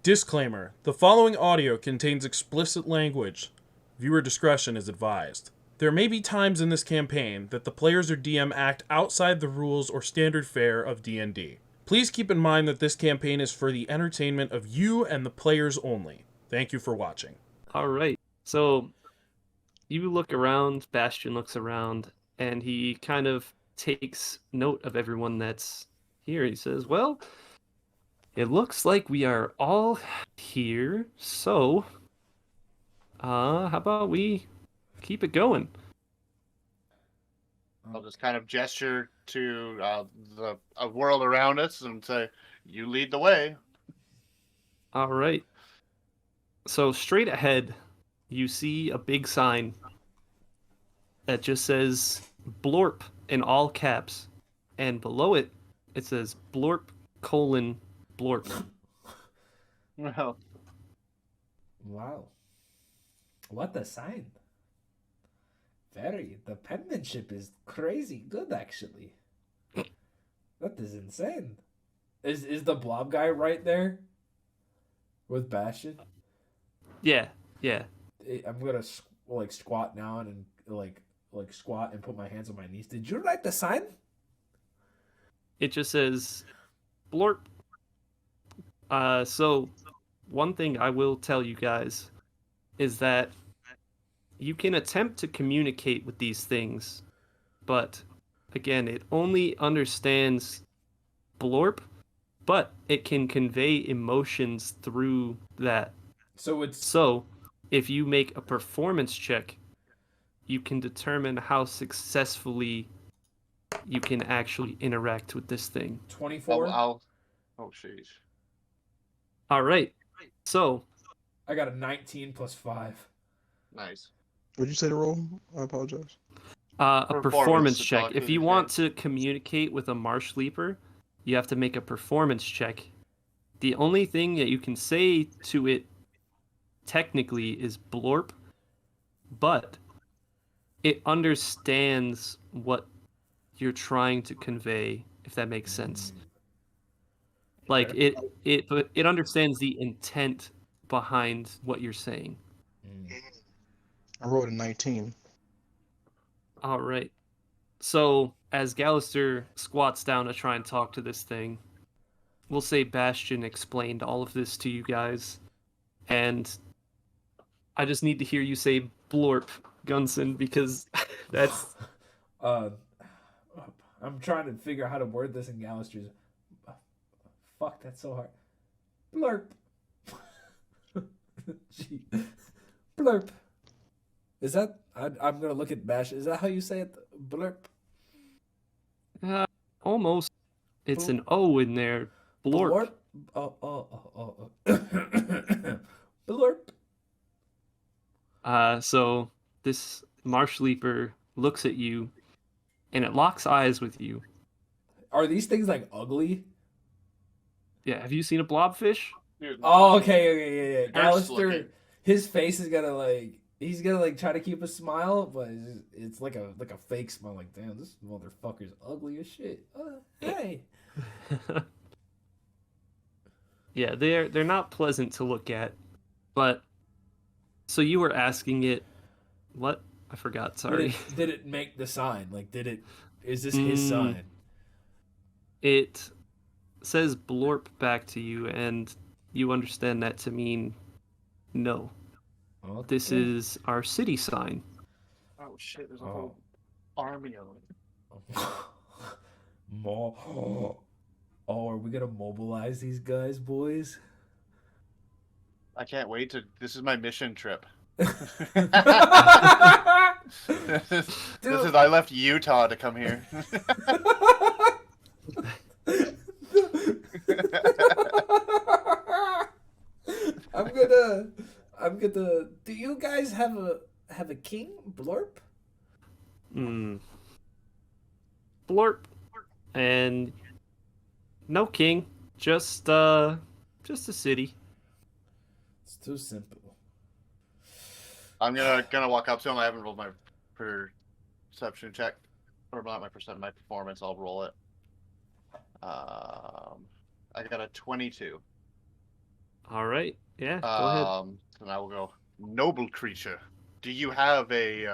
Disclaimer: the following audio contains explicit language. Viewer discretion is advised. There may be times in this campaign that the players or DM act outside the rules or standard fare of D&D. Please keep in mind that this campaign is for the entertainment of you and the players only. Thank you for watching. All right. So you look around, Bastion looks around, and he kind of takes note of everyone that's here. He says, well, it looks like we are all here, so how about we keep it going? I'll just kind of gesture to the world around us and say, "You lead the way." All right. So straight ahead, you see a big sign that just says Blorp in all caps, and below it, it says Blorp : Blorp. Well, Wow. What a sign. The penmanship is crazy good, actually. That is insane. Is the blob guy right there? With Bastion? Yeah. I'm gonna squat down and like squat and put my hands on my knees. Did you write the sign? It just says Blorp. So one thing I will tell you guys is that you can attempt to communicate with these things, but again, it only understands Blorp, but it can convey emotions through that. So if you make a performance check, you can determine how successfully you can actually interact with this thing. 24. oh, sheesh. All right. So I got a 19 plus 5. Nice. Would you say to roll? I apologize. A performance check. talk If to you the want kid. to communicate with a marsh leaper, you have to make a performance check. The only thing that you can say to it technically is Blorp, but it understands what you're trying to convey, if that makes sense. Like it understands the intent behind what you're saying. I rolled a 19. All right. So as Gallister squats down to try and talk to this thing, we'll say Bastion explained all of this to you guys, and I just need to hear you say Blorp, Gunson, because that's... I'm trying to figure out how to word this in Gallister's. Fuck, that's so hard. Blurp. Gee. Blurp. Is that... I'm gonna look at Bash. Is that how you say it? Blurp? Almost. It's an O in there. Blorp. Oh. Blurp. So this marsh leaper looks at you, and it locks eyes with you. Are these things like ugly? Yeah, have you seen a blobfish? Dude, Oh, okay, yeah. First Alistair, looking. his face is gonna he's gonna try to keep a smile, but it's like a fake smile. Like, damn, this motherfucker's ugly as shit. Hey. Yeah, they're not pleasant to look at, but so you were asking it, what? I forgot. Sorry. Did it make the sign? Like, is this his sign? It says Blorp back to you, and you understand that to mean no. Okay. This is our city sign. Oh shit! There's a whole army of them. Are we gonna mobilize these guys, boys? I can't wait to. This is my mission trip. This is. I left Utah to come here. I'm gonna. Do you guys have a king, Blorp? Blorp, and no king, just a city. It's too simple. I'm gonna walk up to him. I haven't rolled my perception check, or not my percent, my performance. I'll roll it. I got a 22. All right. Yeah, go ahead. And I will go, noble creature, do you have a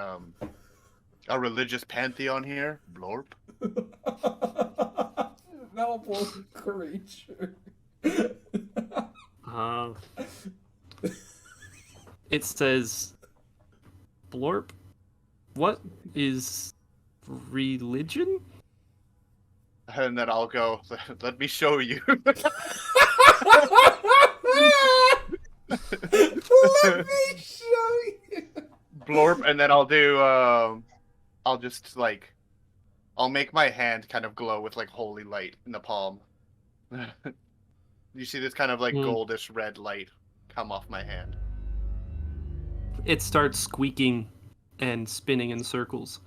religious pantheon here, Blorp? Noble creature. Uh, it says, Blorp, what is religion? And then I'll go, let me show you. Let me show you. Blorp, and then I'll do, I'll just, like, I'll make my hand kind of glow with, like, holy light in the palm. You see this kind of, like, goldish red light come off my hand. It starts squeaking and spinning in circles.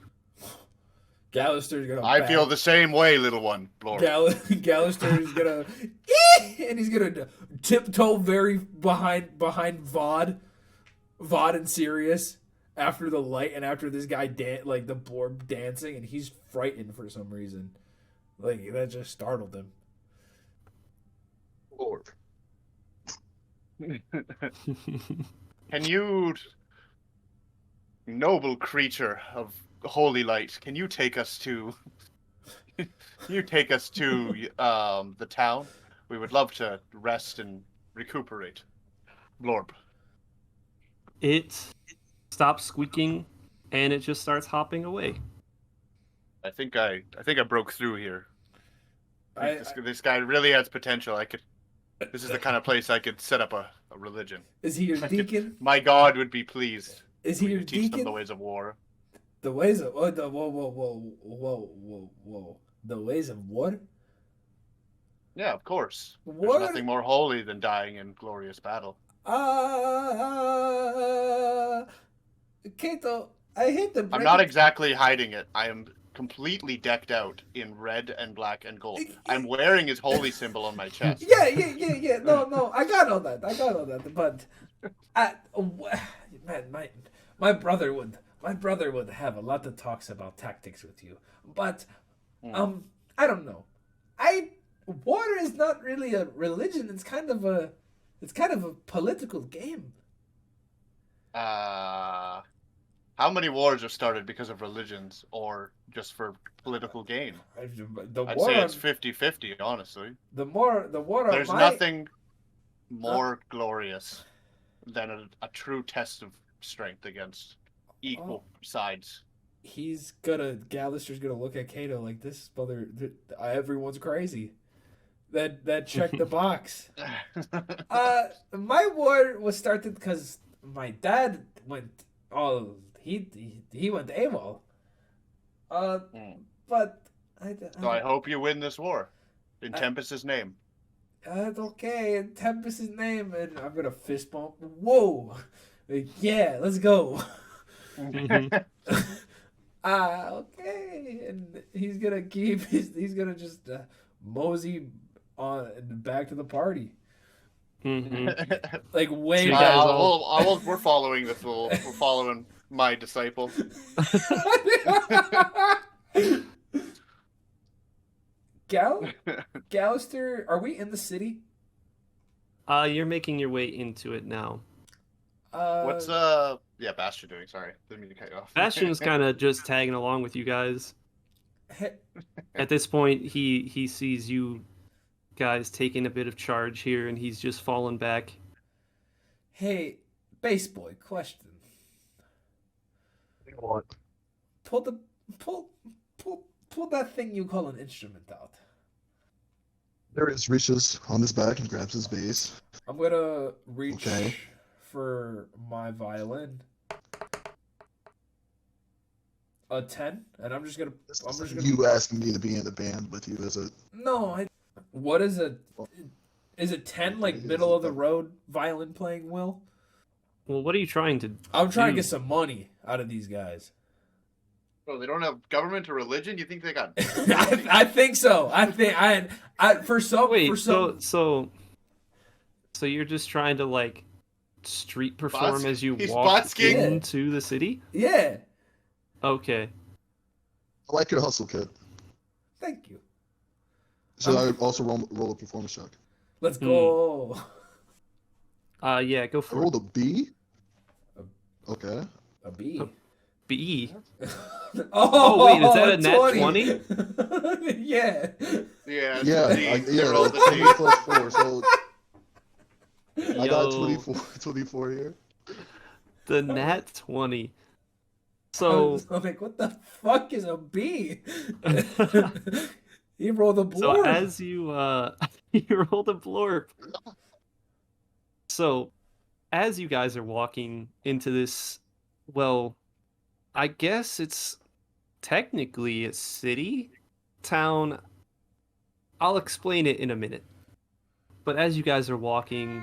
Gallister's gonna. I feel the same way, little one, Blorp. Gallister's gonna, and he's gonna tiptoe very behind Vod and Sirius after the light and after this guy like the Blorp dancing, and he's frightened for some reason. Like that just startled him. Blorp. Can you, noble creature of holy light, can you take us to the town? We would love to rest and recuperate. Blorp. It stops squeaking and it just starts hopping away. I think I broke through here. This guy really has potential. This is the kind of place I could set up a religion. Is he your deacon? My God would be pleased. Is he your Teach them deacon? the ways of war. The ways of whoa. The ways of what? Yeah, of course. What? There's nothing more holy than dying in glorious battle. Kato, I hate to break I'm not it- exactly hiding it. I am completely decked out in red and black and gold. I'm wearing his holy symbol on my chest. Yeah. No, I got all that. But, man, my brother would have a lot of talks about tactics with you. But, I don't know. War is not really a religion. It's kind of a political game. How many wars are started because of religions or just for political gain? I'd say it's 50-50, honestly. The war. There's nothing more glorious than a true test of strength against equal sides. Gallister's gonna look at Kato like this brother. Everyone's crazy. That checked the box. My war was started because my dad went. He went AWOL. But I hope you win this war in Tempest's name. Okay, in Tempest's name, and I'm gonna fist bump. Whoa, yeah, let's go. Okay, and he's gonna just mosey on back to the party. Like way back. We're following this rule. We're following my disciple. Gallister, are we in the city? You're making your way into it now. What's Bastion doing? Sorry, didn't mean to cut you off. Bastion's kind of just tagging along with you guys. At this point, he sees you guys taking a bit of charge here, and he's just fallen back. Hey, bass boy, question. What? Pull that thing you call an instrument out. Darius reaches on his back and grabs his bass. I'm gonna reach Okay. for my violin. A 10, and I'm just gonna. You asking me to be in the band with you as a. No, what is a? Is it 10 like middle of the road violin playing, Will? Well, what are you trying to? I'm trying to get some money out of these guys. Oh, they don't have government or religion? You think they got? I think so. So you're just trying to like street perform as you He's walk busking? into the city? Yeah. Okay. I like your hustle, kid. Thank you. Should I also roll a performance check? Let's go. Yeah, go I for it. rolled a B. A- Okay. A B. B. Oh, wait, is that a nat 20? Yeah. Yeah, it's Yeah, a D. They yeah, rolled a 20 D. plus 4, so I got Yo, 24 here. the nat 20. I So, was like, what the fuck is a B? He rolled a so blorp. as you you rolled a blorp. So, as you guys are walking into this, well, I guess it's technically a city, town. I'll explain it in a minute. But as you guys are walking,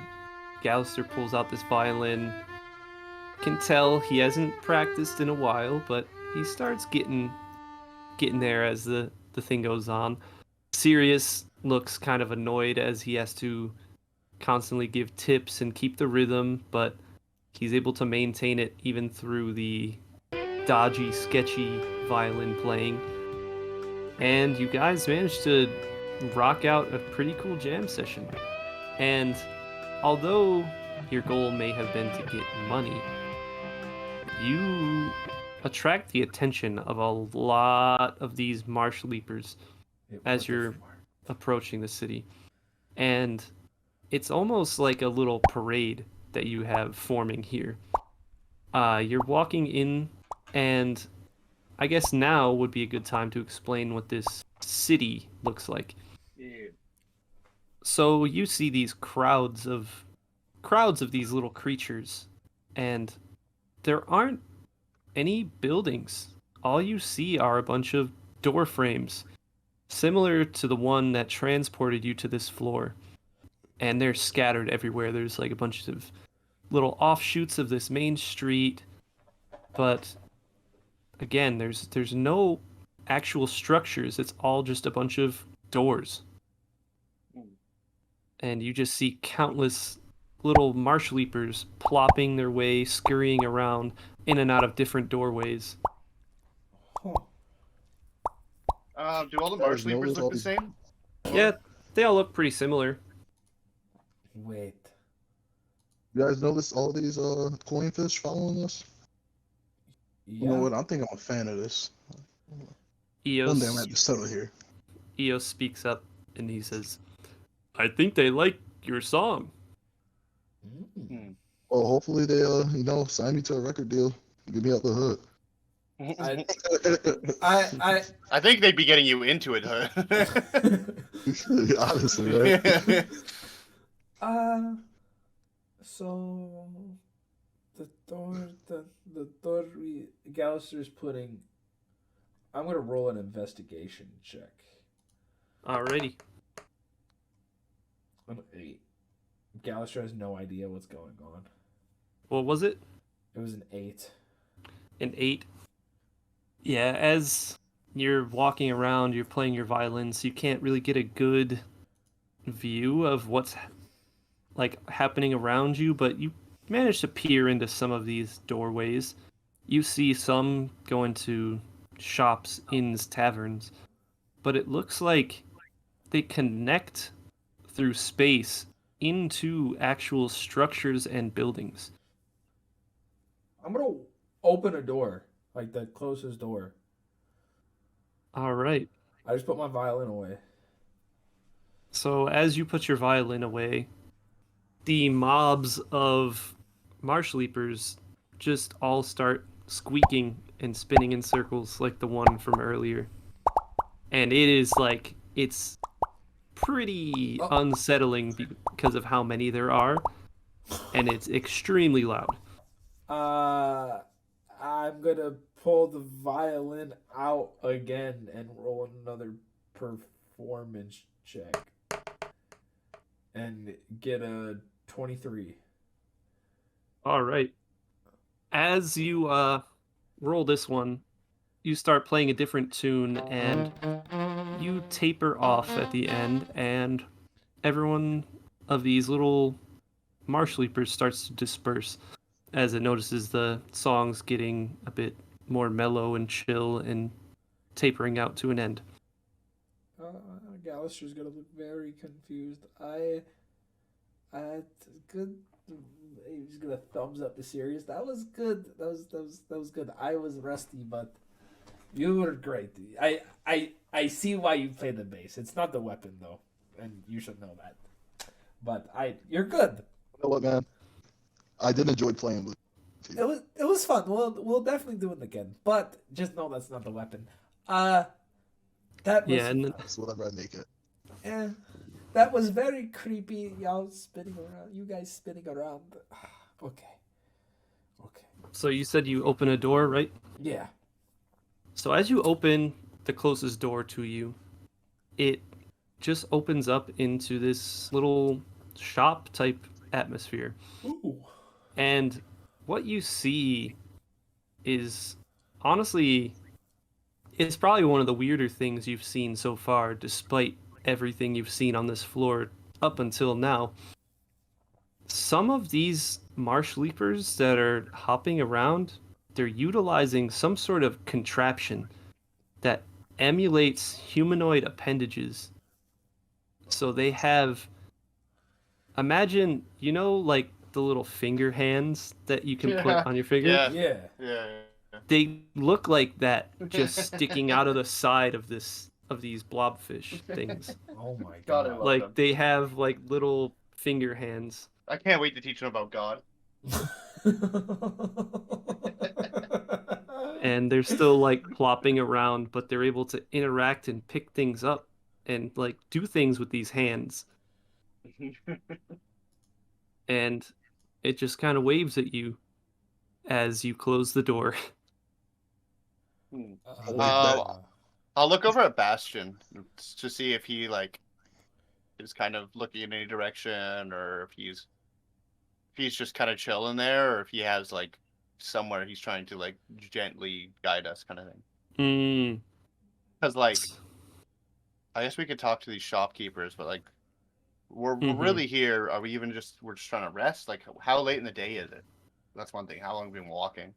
Gallister pulls out this violin. Can tell he hasn't practiced in a while, but he starts getting there as the thing goes on. Sirius looks kind of annoyed as he has to constantly give tips and keep the rhythm, but he's able to maintain it even through the dodgy, sketchy violin playing. And you guys managed to rock out a pretty cool jam session. And although your goal may have been to get money, you attract the attention of a lot of these marsh leapers as you're approaching the city. And it's almost like a little parade that you have forming here. You're walking in, and I guess now would be a good time to explain what this city looks like. Yeah. So you see these crowds of these little creatures, and there aren't any buildings. All you see are a bunch of door frames, similar to the one that transported you to this floor. And they're scattered everywhere. There's like a bunch of little offshoots of this main street, but again, there's no actual structures. It's all just a bunch of doors. And you just see countless little marsh leapers plopping their way, scurrying around in and out of different doorways. Do all the Guys, marsh leapers notice all look the these- same? Yeah, they all look pretty similar. Wait. You guys notice all these coin fish following us? You know Yeah. what? I think I'm a fan of this. One day I'm gonna Eos, have to settle here. Eos speaks up and he says, I think they like your song. Well, hopefully they sign me to a record deal. Get me out the hood. I think they'd be getting you into it, huh? Honestly, right? So the door Gallister's putting. I'm gonna roll an investigation check. Alrighty. I'm 8. Gallister has no idea what's going on. What was it? It was an 8. An 8. Yeah, as you're walking around, you're playing your violin, so you can't really get a good view of what's happening around you, but you manage to peer into some of these doorways. You see some go into shops, inns, taverns, but it looks like they connect through space into actual structures and buildings. I'm gonna open a door, like the closest door. All right. I just put my violin away. So as you put your violin away, the mobs of marsh leapers just all start squeaking and spinning in circles like the one from earlier. And it is it's pretty unsettling because of how many there are, and it's extremely loud. I'm gonna pull the violin out again and roll another performance check. And get a 23. All right. As you roll this one, you start playing a different tune and you taper off at the end, and everyone of these little marsh leapers starts to disperse as it notices the songs getting a bit more mellow and chill and tapering out to an end. Gallister's gonna look very confused. I had good just gonna thumbs up to Sirius. That was good. That was good. I was rusty, but you were great. I see why you play the bass. It's not the weapon though, and you should know that. But you're good. You know what, man? I did enjoy playing with you. It was fun. We'll definitely do it again. But just know that's not the weapon. That was Yeah, and That's whatever I make it. yeah, that was very creepy. Y'all spinning around. You guys spinning around. Okay. so you said you open a door, right? Yeah. So as you open the closest door to you, it just opens up into this little shop type atmosphere. Ooh. And what you see is honestly, it's probably one of the weirder things you've seen so far, despite everything you've seen on this floor up until now. Some of these marsh leapers that are hopping around, they're utilizing some sort of contraption that emulates humanoid appendages. So they have, imagine, like the little finger hands that you can put on your finger? Yeah. Yeah. They look like that, just sticking out of the side of these blobfish things. Oh my God, I god. love Like them. they have like little finger hands. I can't wait to teach them about God. And they're still like plopping around, but they're able to interact and pick things up and like do things with these hands. And it just kind of waves at you as you close the door. I'll look over at Bastion to see if he is kind of looking in any direction, or if he's just kind of chilling there, or if he has somewhere he's trying to gently guide us, kind of thing. Because I guess we could talk to these shopkeepers, but we're really here. Are we even we're just trying to rest? How late in the day is it? That's one thing. How long have we been walking?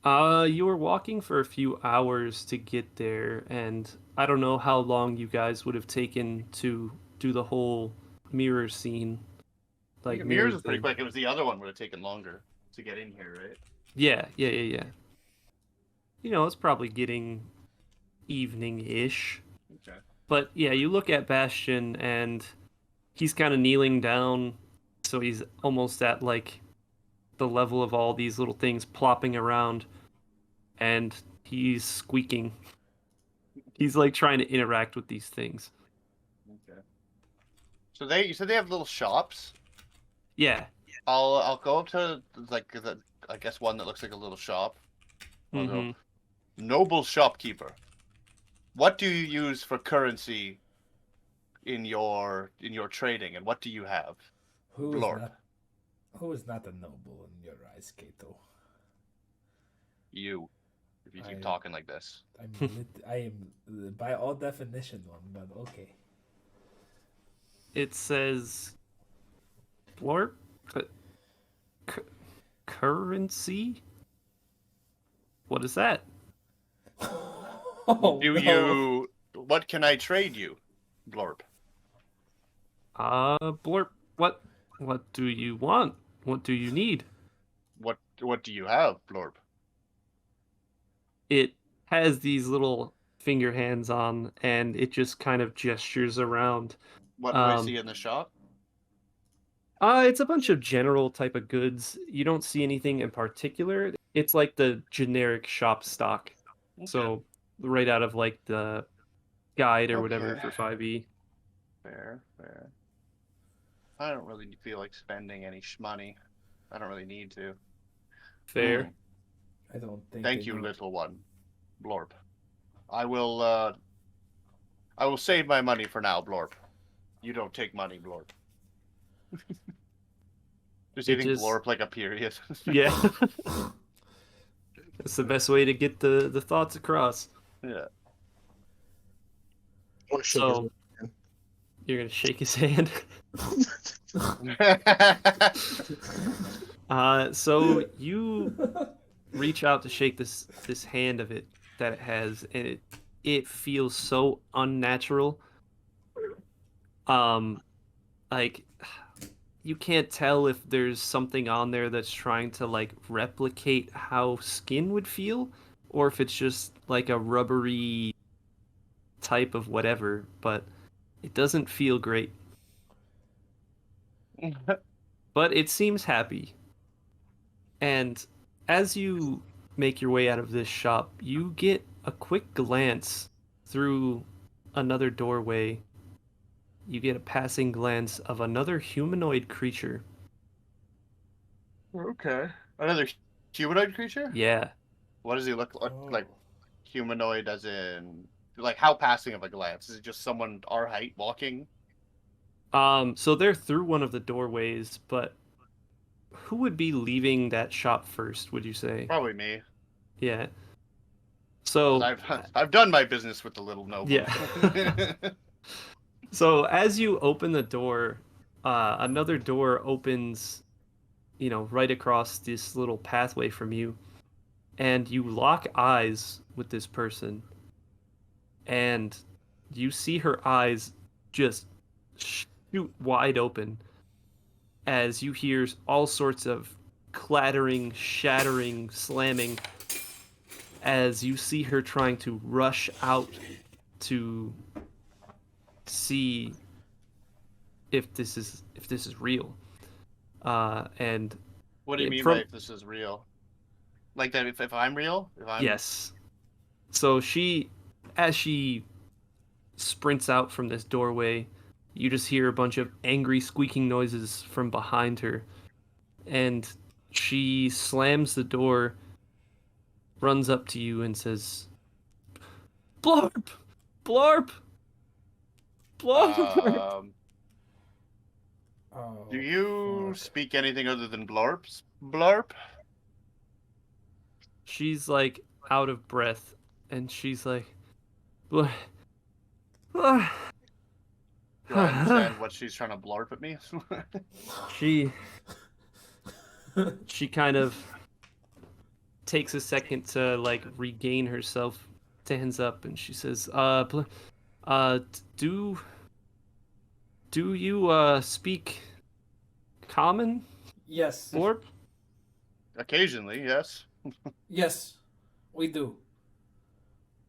You were walking for a few hours to get there, and I don't know how long you guys would have taken to do the whole mirror scene. Mirrors is pretty quick. It was the other one would have taken longer to get in here, right? Yeah. It's probably getting evening-ish. Okay. But yeah, you look at Bastion, and he's kind of kneeling down, so he's almost at the level of all these little things plopping around, and he's squeaking. He's trying to interact with these things. Okay. So you said they have little shops? Yeah. I'll go up to I guess one that looks like a little shop. I'll go, noble shopkeeper, what do you use for currency in your trading, and what do you have? Blorp. Who is not a noble in your eyes, Kato? You. If you keep talking like this. I am by all definition one, but okay. It says Blorp? Currency? What is that? What can I trade you, Blorp? Blorp, what do you want? What do you need? What do you have, Blorp? It has these little finger hands on, and it just kind of gestures around. What do I see in the shop? It's a bunch of general type of goods. You don't see anything in particular. It's like the generic shop stock. Okay. So right out of the guide or whatever for 5e. Fair. I don't really feel like spending any money. I don't really need to. Fair. I don't think. Thank you, little one, Blorp. I will save my money for now, Blorp. You don't take money, Blorp. Does you think Blorp like a period? Yeah. That's the best way to get the thoughts across. Yeah. So you're gonna shake his hand. So you reach out to shake this hand of it that it has, and it feels so unnatural. you can't tell if there's something on there that's trying to like replicate how skin would feel, or if it's just like a rubbery type of whatever, but it doesn't feel great. But it seems happy. And as you make your way out of this shop, you get a quick glance through another doorway. You get a passing glance of another humanoid creature. Okay. Another humanoid creature? Yeah. What does he look like? Oh. Like humanoid, as in like how passing of a glance? Is it just someone our height walking? So they're through one of the doorways, but who would be leaving that shop first, would you say? Probably me. Yeah. 'Cause So I've done my business with the little noble. yeah. So as you open the door, another door opens, right across this little pathway from you, and you lock eyes with this person, and you see her eyes just shoot wide open as you hear all sorts of clattering, shattering, slamming as you see her trying to rush out to see if this is real. And What do you it- mean from- by if this is real? Like that if I'm real? If I'm yes. So as she sprints out from this doorway, you just hear a bunch of angry squeaking noises from behind her, and she slams the door, runs up to you, and says, "Blorp, Blorp, Blorp." Oh, Do you fuck. speak anything other than blorps? Blorp? She's like out of breath, and she's like, "Blorp." Do I understand what she's trying to blorp at me? She kind of takes a second to like regain herself, stands up, and she says, do you speak common, Yes. Blorp?" Occasionally, yes. Yes, we do.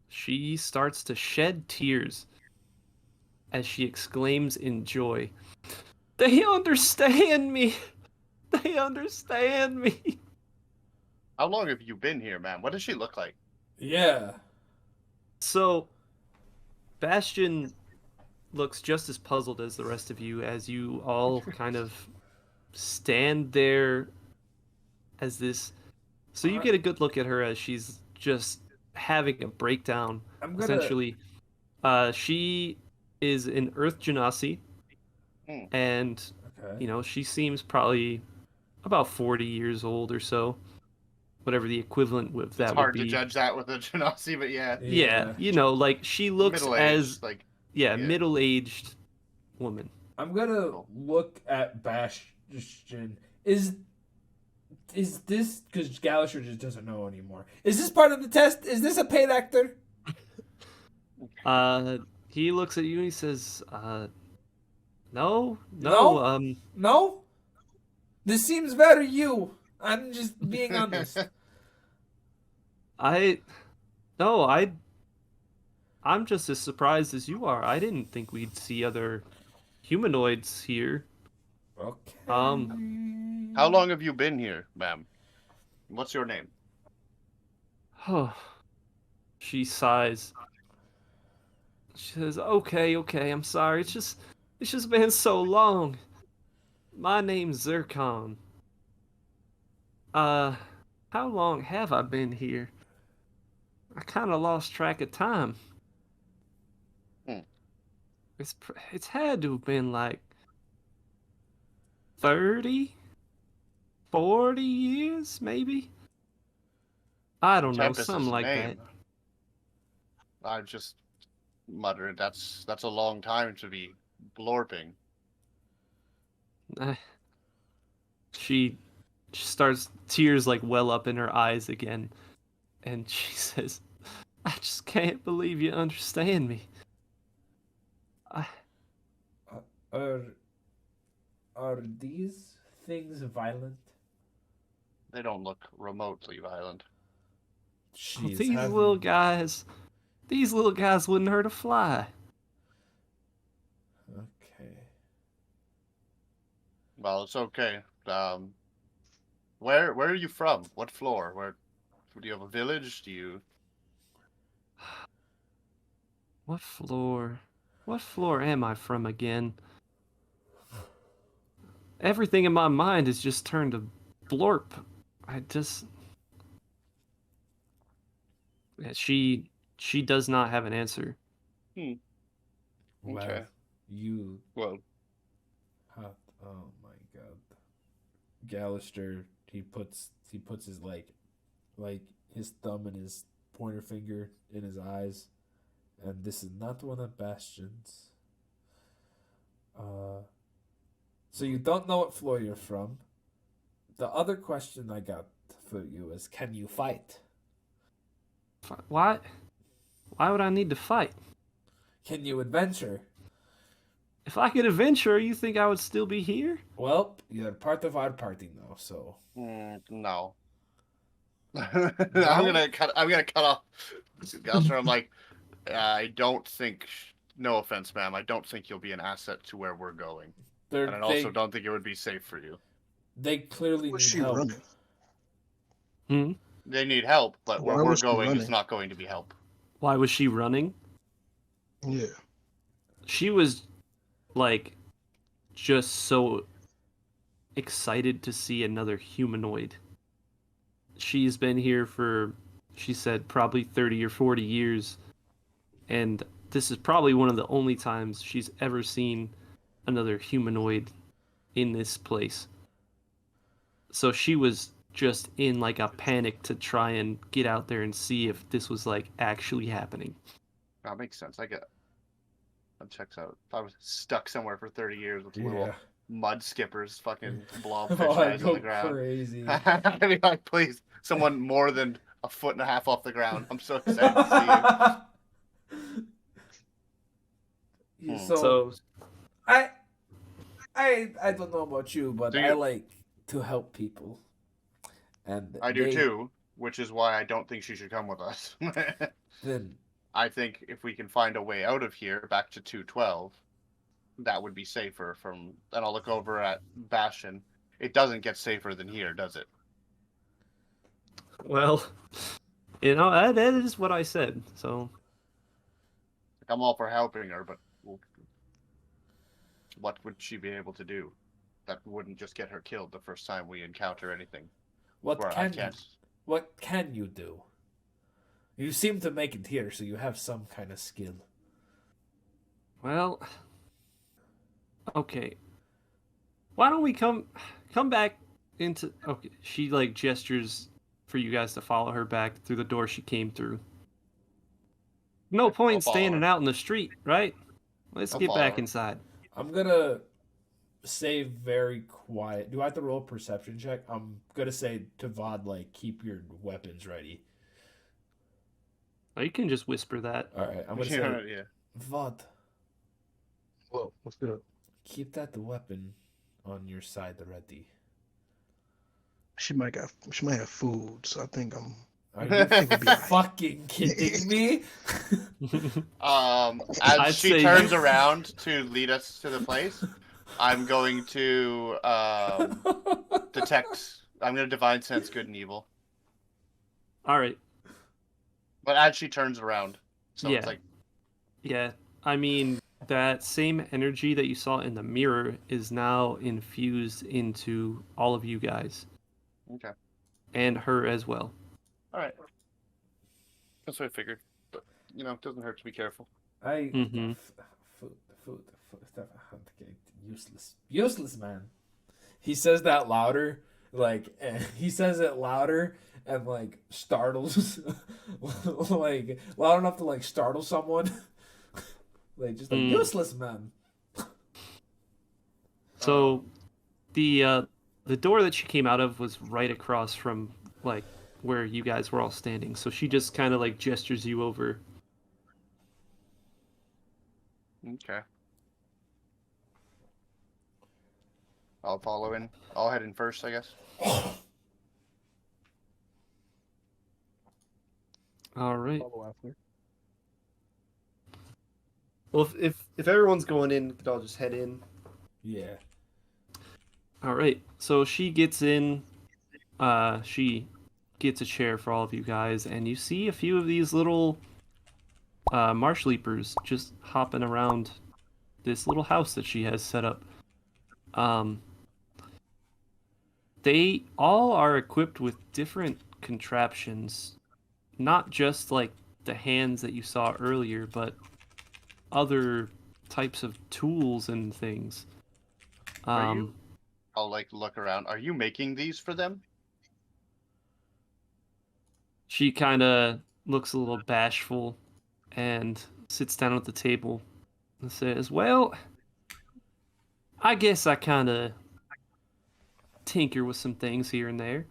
She starts to shed tears as she exclaims in joy, "They understand me! They understand me!" How long have you been here, man? What does she look like? Yeah. So, Bastion looks just as puzzled as the rest of you as you all kind of stand there as this. So you get a good look at her as she's just having a breakdown. I'm gonna. Essentially, she is an Earth Genasi, Hmm. and Okay. she seems probably about 40 years old or so, whatever the equivalent with that It's would hard be. to judge that with a Genasi, but yeah. Yeah, like she looks Middle as aged, like yeah, yeah. middle-aged woman. I'm gonna look at Bastion. Is this because Galisher just doesn't know anymore? Is this part of the test? Is this a paid actor? He looks at you and he says, no, No? No. This seems very you. I'm just being honest. I'm just as surprised as you are. I didn't think we'd see other humanoids here. Okay. How long have you been here, ma'am? What's your name? She sighs. She says, okay, I'm sorry. It's just been so long. My name's Zircon. How long have I been here? I kind of lost track of time. Hmm. It's had to have been like 30, 40 years, maybe? I don't know, Tempest's something like name. I just muttered, that's a long time to be blorping. that. She starts, tears like well up in her eyes again, and she says, "I just can't believe you understand me. Are these things violent? They don't look remotely violent. She's These having... little guys wouldn't hurt a fly. Okay. Well, it's okay. Where are you from? What floor? Where do you have a village? Do you? What floor? What floor am I from again? Everything in my mind has just turned to Blorp. Yeah, she does not have an answer. Hmm. Well, Okay. you Well, have... Oh my god. Gallister, he puts his like his thumb and his pointer finger in his eyes, and this is not one of Bastion's. So you don't know what floor you're from. The other question I got for you is, can you fight? Why? Why would I need to fight? Can you adventure? If I could adventure, you think I would still be here? Well, you're part of our party now, so no. I'm gonna cut off Gouster. I'm like, I don't think. No offense, ma'am. I don't think you'll be an asset to where we're going, and I also don't think it would be safe for you. they clearly Was need she help. running? Hmm? They need help, but where Why we're was she going is running? not going to be help. Why was she running? Yeah. She was, like, just so excited to see another humanoid. She's been here for, she said, probably 30 or 40 years, and this is probably one of the only times she's ever seen another humanoid in this place. So she was just in like a panic to try and get out there and see if this was like actually happening. That makes sense. I get. That checks out. If I was stuck somewhere for 30 years with little Yeah. mud skippers, fucking blobfish Oh, I heads on go the ground. crazy. I'd be like, please, someone more than a foot and a half off the ground. I'm so excited to see you. Yeah, Hmm. so I don't know about you, but Do I you? like to help people. And I do too, which is why I don't think she should come with us. Then I think if we can find a way out of here back to 212, that would be safer from. And I'll look over at Bastion. It doesn't get safer than here, does it? Well, that is what I said. So Like, I'm all for helping her, but what would she be able to do that wouldn't just get her killed the first time we encounter anything? what Where I can't. what can you do? You seem to make it here, so you have some kind of skill. well, okay. Why don't we come back into? Okay, she like gestures for you guys to follow her back through the door she came through. No point in follow standing her. out in the street, right? Let's I'll get follow back her. inside. I'm gonna say very quiet. Do I have to roll a perception check? I'm gonna say to Vod, like, keep your weapons ready. Or you can just whisper that. All right, I'm gonna say, Yeah. Vod, Whoa, what's good? keep that weapon on your side ready. She might have food, so I think I'm. Are I think we'll be you all right. fucking kidding me? As I'd she say turns you- around to lead us to the place, I'm going to detect. I'm going to divine sense good and evil. All right. But as she turns around, so Yeah. it's like, Yeah. I mean, that same energy that you saw in the mirror is now infused into all of you guys okay, and her as well. all right. That's what I figured. But it doesn't hurt to be careful. Mhm. Food stuff. Okay, useless man. He says that louder, like he says it louder and like startles, like loud enough to like startle someone, like just like useless man. So the door that she came out of was right across from like where you guys were all standing. So she just kind of like gestures you over. Okay. I'll follow in. I'll head in first, I guess. All right. Follow after. Well, if everyone's going in, we could all just head in. Yeah. All right. So she gets in. She gets a chair for all of you guys, and you see a few of these little marsh leapers just hopping around this little house that she has set up. They all are equipped with different contraptions, not just like the hands that you saw earlier, but other types of tools and things. Are you? I'll like look around. Are you making these for them? She kind of looks a little bashful and sits down at the table and says, "Well, I guess I kind of tinker with some things here and there.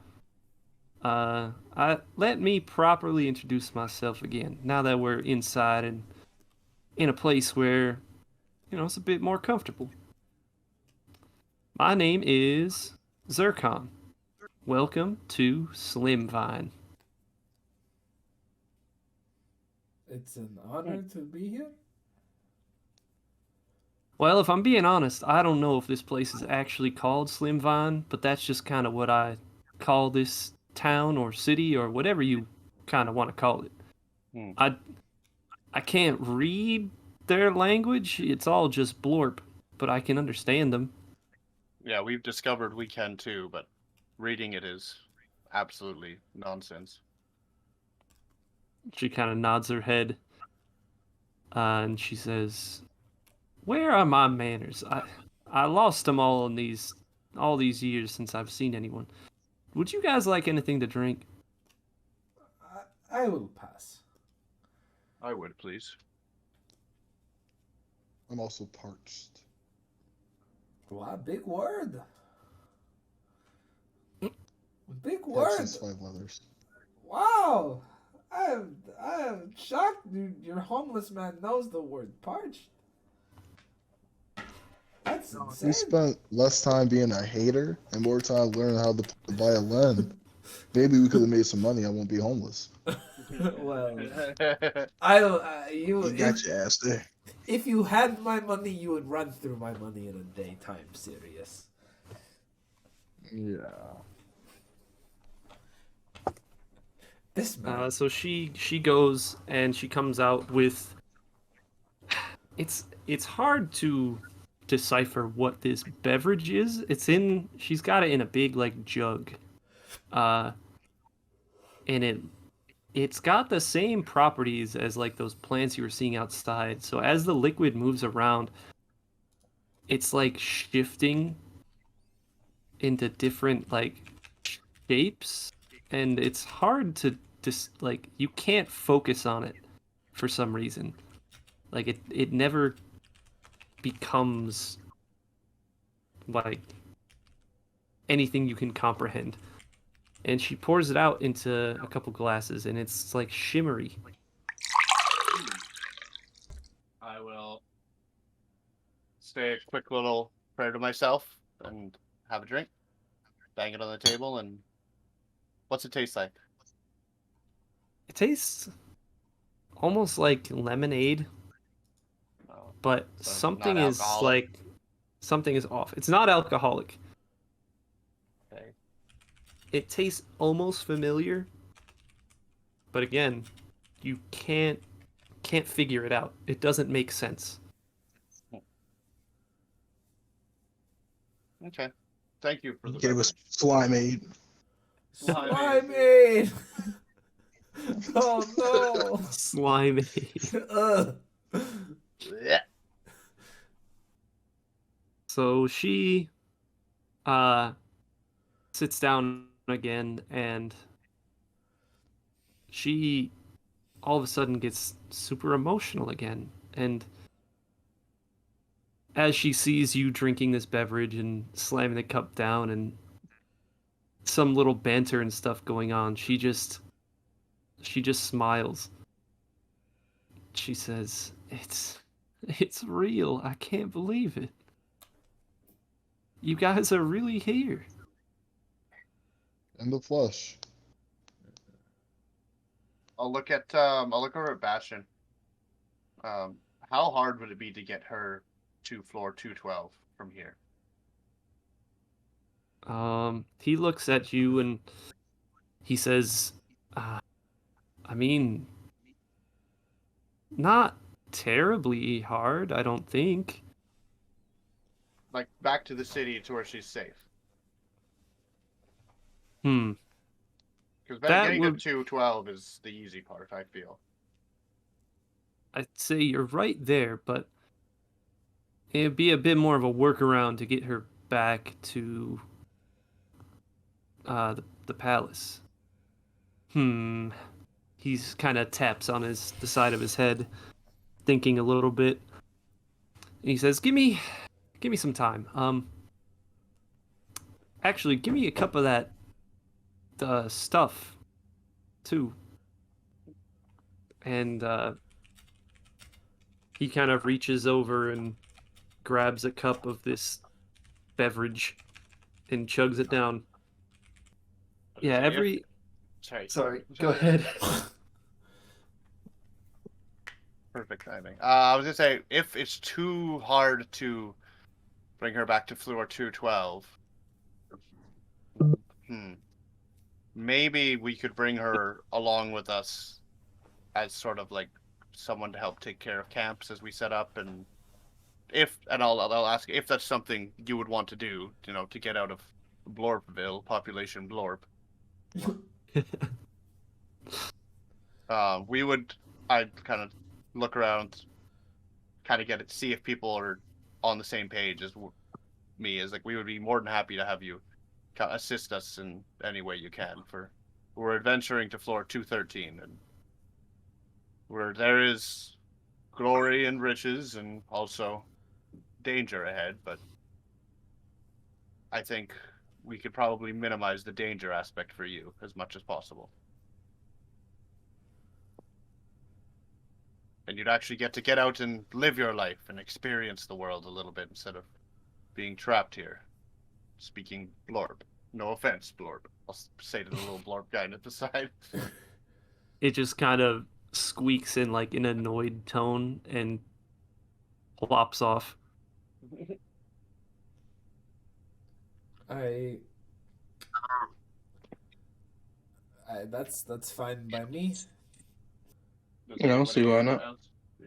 Let me properly introduce myself again. Now that we're inside and in a place where, it's a bit more comfortable. My name is Zircon. Welcome to Slimvine." It's an honor to be here. Well, if I'm being honest, I don't know if this place is actually called Slimvine, but that's just kind of what I call this town or city or whatever you kind of want to call it. Hmm. I can't read their language. It's all just Blorp, but I can understand them. Yeah, we've discovered we can too, but reading it is absolutely nonsense. She kind of nods her head, and she says, "Where are my manners? I lost them all in all these years since I've seen anyone. Would you guys like anything to drink?" I will pass. I would, please. I'm also parched. Wow, big word. Big Parched word. since 5 leathers. Wow. I am shocked your homeless man knows the word parched. That's We insane. spent less time being a hater and more time learning how to play the violin. Maybe we could have made some money. I won't be homeless. Well, You got your ass there. if you had my money, you would run through my money in a daytime. Serious. Yeah. This man. So she goes and she comes out with. It's hard to decipher what this beverage is. She's got it in a big like jug, and it's got the same properties as like those plants you were seeing outside. So as the liquid moves around, it's like shifting into different like shapes, and it's hard to just like you can't focus on it for some reason. Like it never becomes like anything you can comprehend. And she pours it out into a couple glasses, and it's like shimmery. I will say a quick little prayer to myself and have a drink. Bang it on the table, and what's it taste like? It tastes almost like lemonade, Oh, but so something not is alcoholic. like something is off. It's not alcoholic. Okay. It tastes almost familiar, but again, you can't figure it out. It doesn't make sense. Okay. Thank you for the Gave us beverage. slimeade. Slimy. Oh Slimy. no. Yeah. So she sits down again, and she all of a sudden gets super emotional again. And as she sees you drinking this beverage and slamming the cup down and some little banter and stuff going on, she just smiles. She says, It's real. I can't believe it." you guys are really here. In the flesh. I'll look over at Bastion. How hard would it be to get her to floor 212 from here? He looks at you and he says, I mean, not terribly hard, I don't think. Like, back to the city to where she's safe. Hmm. Because That getting would- to 212 is the easy part, I feel. I'd say you're right there, but it'd be a bit more of a workaround to get her back to the palace. He's kind of taps on the side of his head, thinking a little bit. And he says, "Give me some time. Actually, give me a cup of that stuff, too." And he kind of reaches over and grabs a cup of this beverage and chugs it down. Yeah, Sorry, go ahead. Perfect timing. I was gonna say, if it's too hard to bring her back to floor 212, maybe we could bring her along with us as sort of like someone to help take care of camps as we set up, and I'll ask if that's something you would want to do, to get out of Blorpville, population Blorp. I'd kind of look around, kind of see if people are on the same page as me. As like, we would be more than happy to have you assist us in any way you can. We're adventuring to floor 213, and where there is glory and riches, and also danger ahead. But I think we could probably minimize the danger aspect for you as much as possible. And you'd actually get out and live your life and experience the world a little bit instead of being trapped here. Speaking Blorp. No offense, Blorp. I'll say to the little Blorp guy at the side. It just kind of squeaks in like an annoyed tone and plops off. That's fine by me. See why not.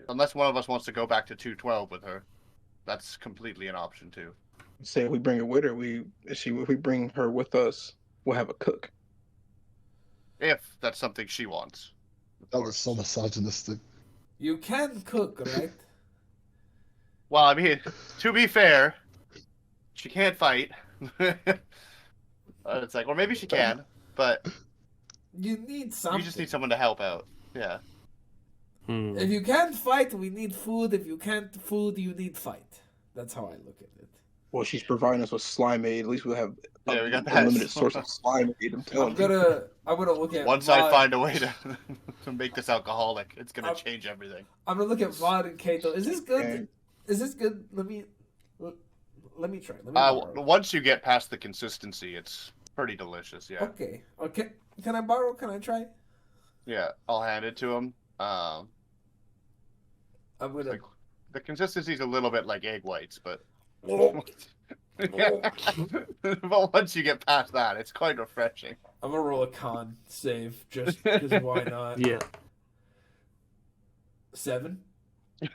Unless one of us wants to go back to 212 with her. That's completely an option too. Say if we bring her with her, if we bring her with us, we'll have a cook. If that's something she wants. That was so misogynistic. You can cook, right? Well, I mean, to be fair, she can't fight. It's like, or maybe she can, but You need something. you just need someone to help out. Yeah. If you can't fight, we need food. If you can't food, you need fight. That's how I look at it. Well, she's providing us with slime aid. At least we'll have Yeah, we got that. unlimited source of slime aid. I'm telling you. I'm gonna look at Once Vod. I find a way to make this alcoholic, it's gonna change everything. I'm gonna look at Vod and Kato. Is this good? Okay. Is this good? Let me try. Let me borrow. Once you get past the consistency, it's pretty delicious. Yeah. Okay. Can I borrow? Can I try? Yeah, I'll hand it to him. I'm gonna. Like, the consistency's a little bit like egg whites, but but once you get past that, it's quite refreshing. I'm gonna roll a con save just because why not? Yeah. 7.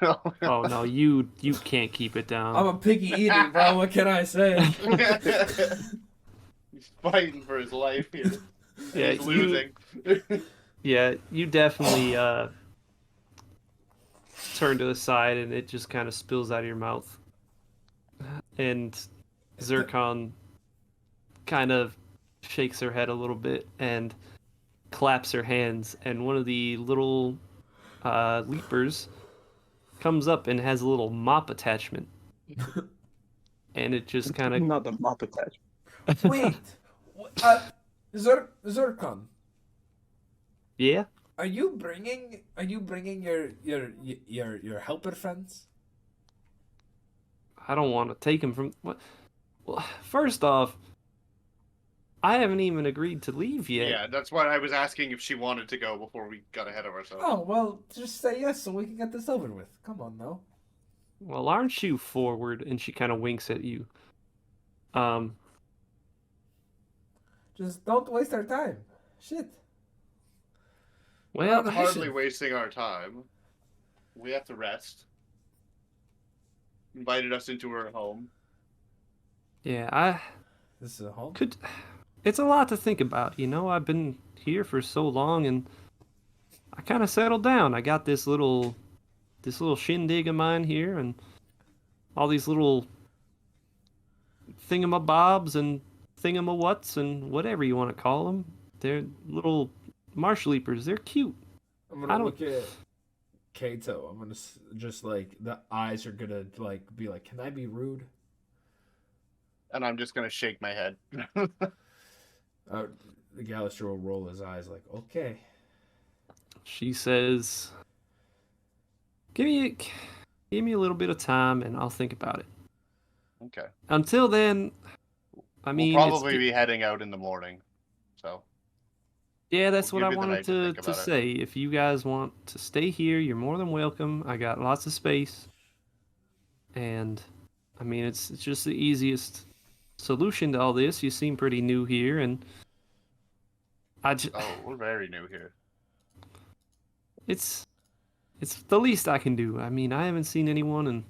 Oh no, you can't keep it down. I'm a picky eater, bro. What can I say? He's fighting for his life here. Yeah, He's losing. Yeah, you definitely turn to the side and it just kind of spills out of your mouth. And Zircon kind of shakes her head a little bit and claps her hands, and one of the little leapers comes up and has a little mop attachment. And it just kind of... Not the mop attachment. Wait, Zircon, Yeah? are you bringing your helper friends? I don't want to take him from... What Well, first off, I haven't even agreed to leave yet. Yeah, that's why I was asking if she wanted to go before we got ahead of ourselves. Oh, well, just say yes so we can get this over with. Come on, now. Well, aren't you forward? And she kind of winks at you. Just don't waste our time. Shit. Well, on a Hardly mission. wasting our time. We have to rest. Invited us into her home. yeah, This is a home? it's a lot to think about, you know. I've been here for so long, and I kind of settled down. I got this little shindig of mine here, and all these little thingamabobs and thingamawhats and whatever you want to call them. They're little marsh leapers. They're cute. I'm I gonna don't- look at Kato. I'm gonna just like the eyes are gonna like be like, "Can I be rude?" And I'm just gonna shake my head. The Gallister will roll his eyes like, "Okay." She says, give me a little bit of time, and I'll think about it. Okay. Until then, I mean, we'll probably be heading out in the morning. So yeah, that's we'll what I give you the wanted night to to think about it. say. If you guys want to stay here, you're more than welcome. I got lots of space. And, I mean, it's just the easiest solution to all this. You seem pretty new here, and Oh, we're very new here. it's the least I can do. I mean, I haven't seen anyone in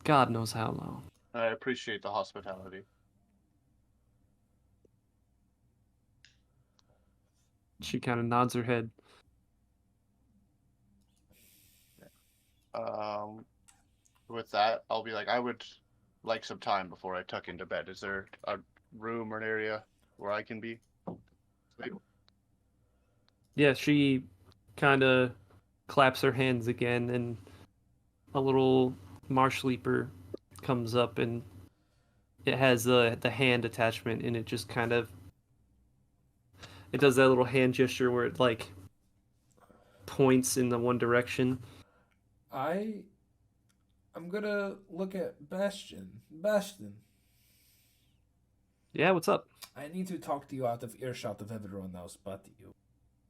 God knows how long. I appreciate the hospitality. She kind of nods her head. With that, I'll be like, I would like some time before I tuck into bed. Is there a room or an area where I can be? Yeah, she kind of claps her hands again, and a little marsh leaper comes up, and it has the hand attachment, and it just kind of it does that little hand gesture where it like points in the one direction. I'm gonna look at Bastion. Bastion, Yeah, what's up? I need to talk to you out of earshot of everyone else but you.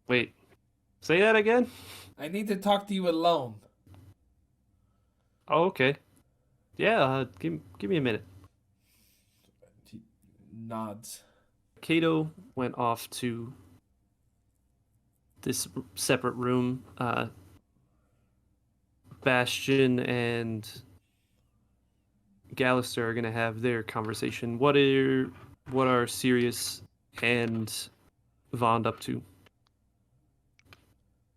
Wait, say that again? I need to talk to you alone. Oh, okay. Yeah, give me a minute. He nods. Kato went off to this separate room. Bastion and Gallister are gonna have their conversation. What are Sirius and Vond up to?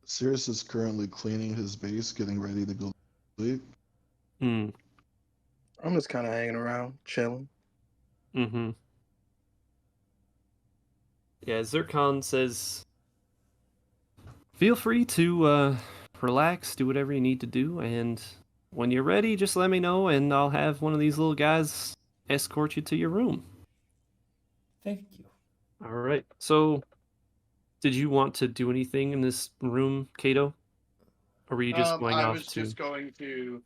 Sirius is currently cleaning his base, getting ready to go to sleep. Hmm. I'm just kind of hanging around, chilling. Mm-hmm. Yeah, Zircon says, feel free to relax, do whatever you need to do, and when you're ready, just let me know, and I'll have one of these little guys escort you to your room. Thank you. All right. So, did you want to do anything in this room, Kato? Or were you just going I off was to... just going to.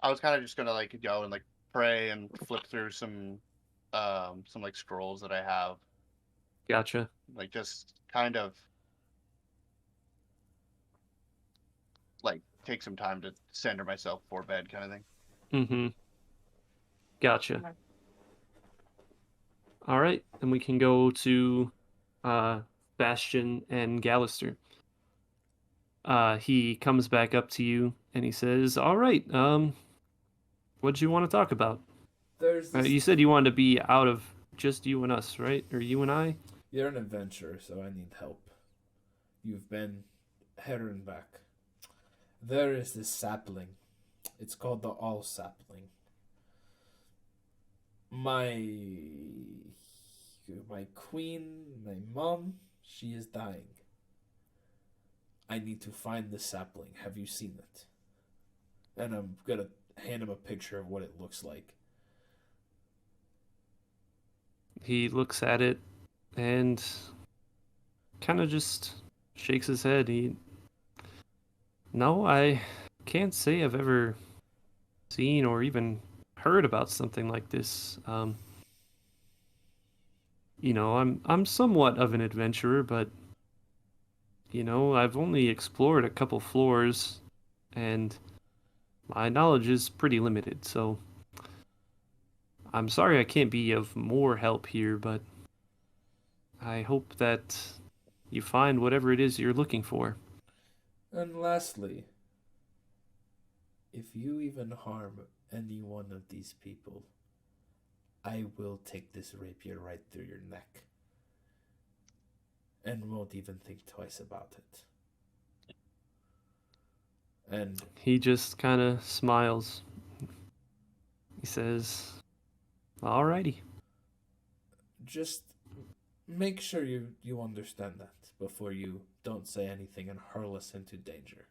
I was kind of just gonna like go and like pray and flip through some like scrolls that I have. Gotcha. Like just kind of like take some time to center myself before bed, kind of thing. Mm-hmm. Gotcha. All right, then we can go to Bastion and Gallister. He comes back up to you and he says, "All right, what do you want to talk about? There's this... You said you wanted to be out of just you and us, right? Or you and I?" You're an adventurer, so I need help. You've been here and back. There is this sapling. It's called the All Sapling. My queen, my mom, she is dying. I need to find the sapling. Have you seen it? And I'm gonna hand him a picture of what it looks like. He looks at it and kind of just shakes his head. No, I can't say I've ever seen or even heard about something like this. I'm somewhat of an adventurer, but I've only explored a couple floors, and my knowledge is pretty limited. So I'm sorry I can't be of more help here, but I hope that you find whatever it is you're looking for. And lastly, if you even harm any one of these people, I will take this rapier right through your neck. And won't even think twice about it. And He just kind of smiles. He says, "Alrighty." just make sure you understand that before you don't say anything and hurl us into danger.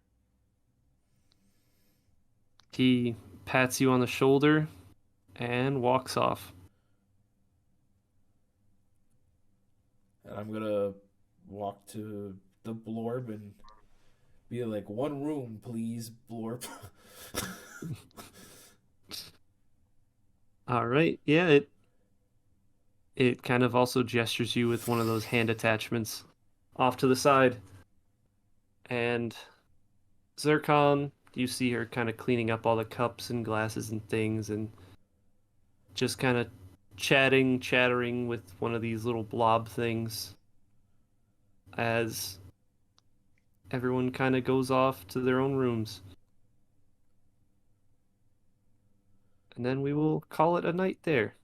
He pats you on the shoulder and walks off. And I'm gonna walk to the Blorb and be like, 1 room, please, Blorb. All right. Yeah, it kind of also gestures you with one of those hand attachments off to the side. And Zircon, you see her kind of cleaning up all the cups and glasses and things and just kind of chattering with one of these little blob things as everyone kind of goes off to their own rooms. And then we will call it a night there.